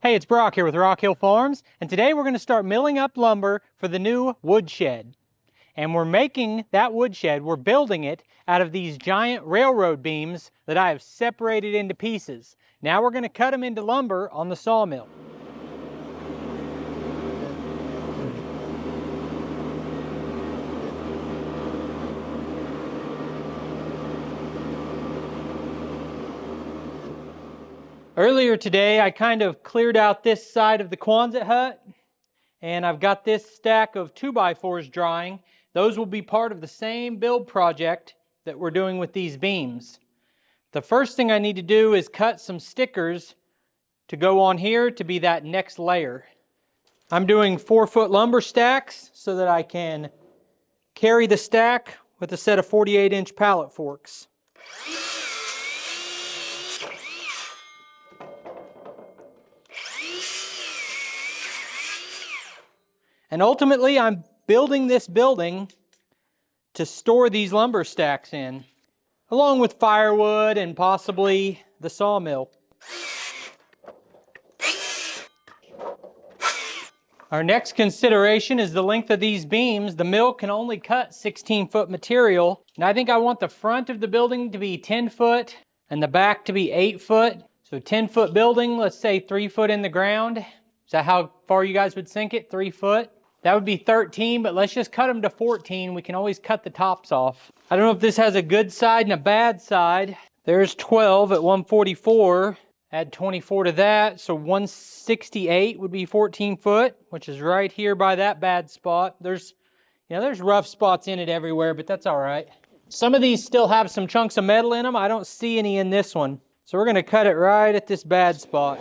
Hey, it's Brock here with Rock Hill Farms, and today we're going to start milling up lumber for the new woodshed. And we're making that woodshed, we're building it out of these giant railroad beams that I have separated into pieces. Now we're going to cut them into lumber on the sawmill. Earlier today, I kind of cleared out this side of the Quonset hut, and I've got this stack of 2x4s drying. Those will be part of the same build project that we're doing with these beams. The first thing I need to do is cut some stickers to go on here to be that next layer. I'm doing 4-foot lumber stacks so that I can carry the stack with a set of 48-inch pallet forks. And ultimately, I'm building this building to store these lumber stacks in, along with firewood and possibly the sawmill. Our next consideration is the length of these beams. The mill can only cut 16-foot material, and I think I want the front of the building to be 10 foot and the back to be 8 foot. So 10-foot building, let's say 3 foot in the ground. Is that how far you guys would sink it? 3 foot? That would be 13, but let's just cut them to 14. We can always cut the tops off. I don't know if this has a good side and a bad side. There's 12 at 144. Add 24 to that, so 168 would be 14 foot, which is right here by that bad spot. There's rough spots in it everywhere, but that's all right. Some of these still have some chunks of metal in them. I don't see any in this one. So we're gonna cut it right at this bad spot.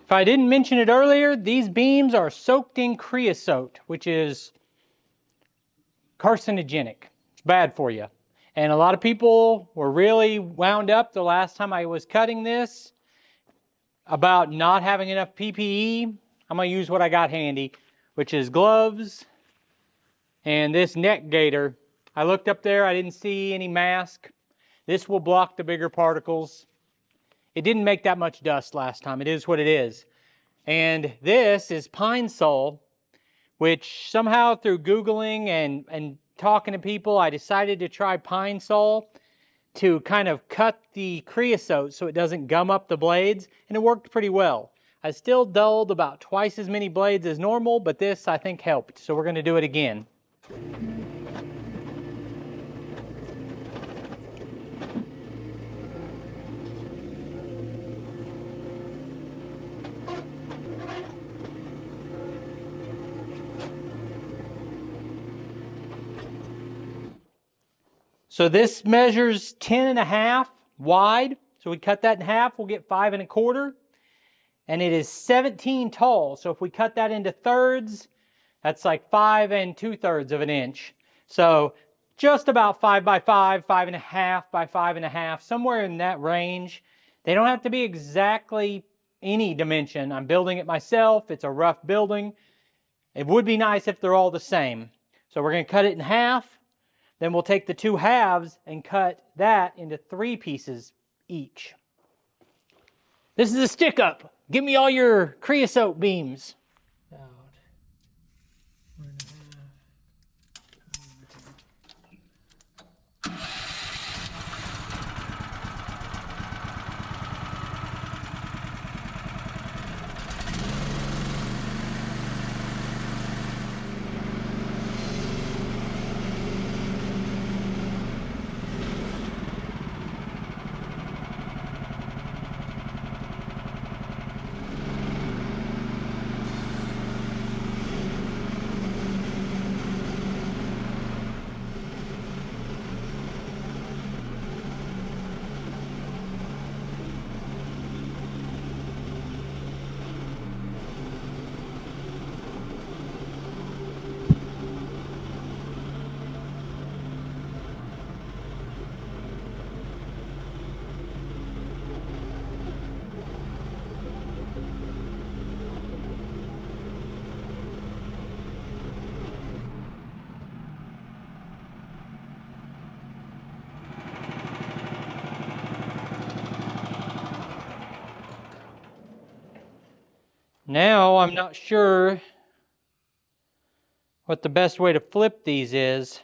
If I didn't mention it earlier, these beams are soaked in creosote, which is carcinogenic. It's bad for you. And a lot of people were really wound up the last time I was cutting this about not having enough PPE. I'm going to use what I got handy, which is gloves and this neck gaiter. I looked up there, I didn't see any mask. This will block the bigger particles. It didn't make that much dust last time. It is what it is. And this is pine sol, which somehow through Googling and talking to people, I decided to try pine sol to kind of cut the creosote so it doesn't gum up the blades, and it worked pretty well. I still dulled about twice as many blades as normal, but this I think helped, so we're going to do it again. So this measures 10.5 wide. So we cut that in half, we'll get 5 1/4. And it is 17 tall. So if we cut that into thirds, that's like 5 2/3 of an inch. So just about 5 by 5, 5.5 by 5.5, somewhere in that range. They don't have to be exactly any dimension. I'm building it myself. It's a rough building. It would be nice if they're all the same. So we're going to cut it in half. Then we'll take the 2 halves and cut that into 3 pieces each. This is a stick up. Give me all your creosote beams. Now I'm not sure what the best way to flip these is.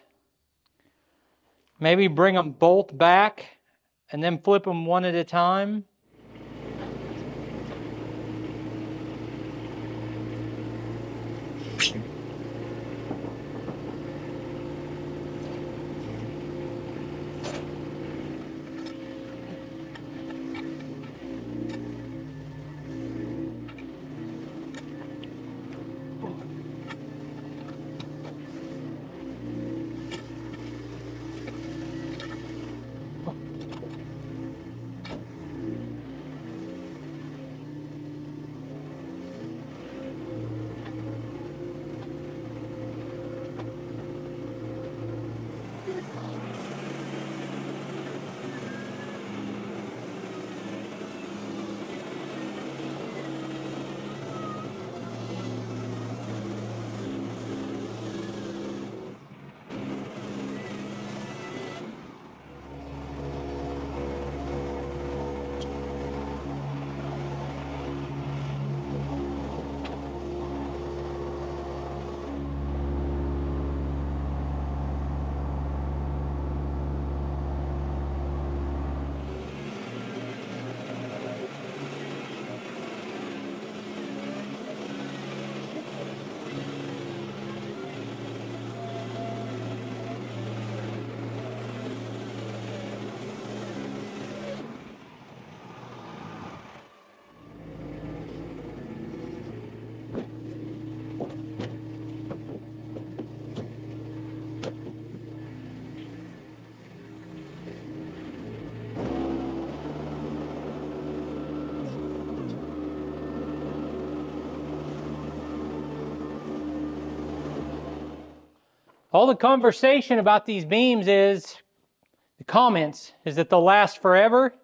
Maybe bring them both back and then flip them one at a time. All the conversation about these beams the comments, is that they'll last forever.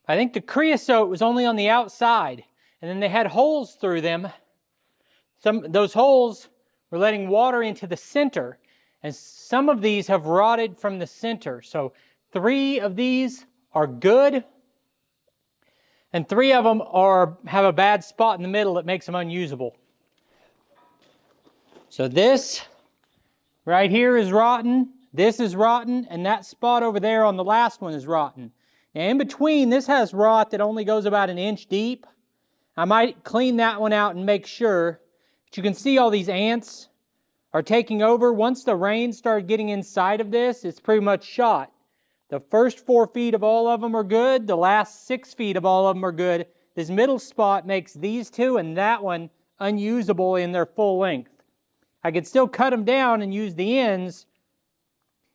I think the creosote was only on the outside, and then they had holes through them. Those holes were letting water into the center, and some of these have rotted from the center. So 3 of these are good, and 3 of them have a bad spot in the middle that makes them unusable. So this right here is rotten, this is rotten, and that spot over there on the last one is rotten. Now in between, this has rot that only goes about 1 inch deep. I might clean that one out and make sure. But you can see all these ants are taking over. Once the rain started getting inside of this, it's pretty much shot. The first 4 feet of all of them are good. The last 6 feet of all of them are good. This middle spot makes these 2 and that one unusable in their full length. I could still cut them down and use the ends.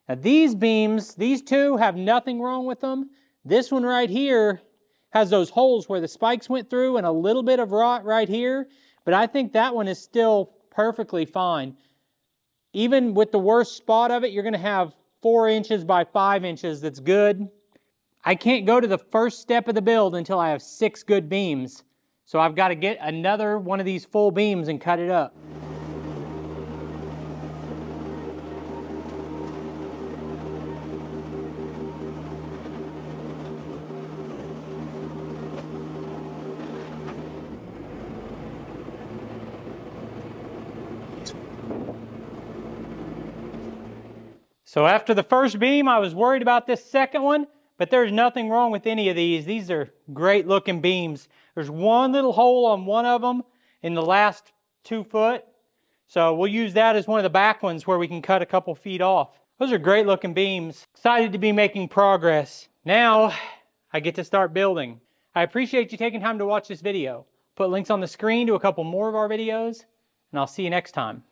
Now these beams, these 2 have nothing wrong with them. This one right here has those holes where the spikes went through and a little bit of rot right here, but I think that one is still perfectly fine. Even with the worst spot of it, you're going to have 4 inches by 5 inches that's good. I can't go to the first step of the build until I have 6 good beams, so I've got to get another one of these full beams and cut it up. So after the first beam, I was worried about this second one, but there's nothing wrong with any of these. These are great looking beams. There's one little hole on one of them in the last 2 foot. So we'll use that as one of the back ones where we can cut a couple feet off. Those are great looking beams. Excited to be making progress. Now I get to start building. I appreciate you taking time to watch this video. Put links on the screen to a couple more of our videos, and I'll see you next time.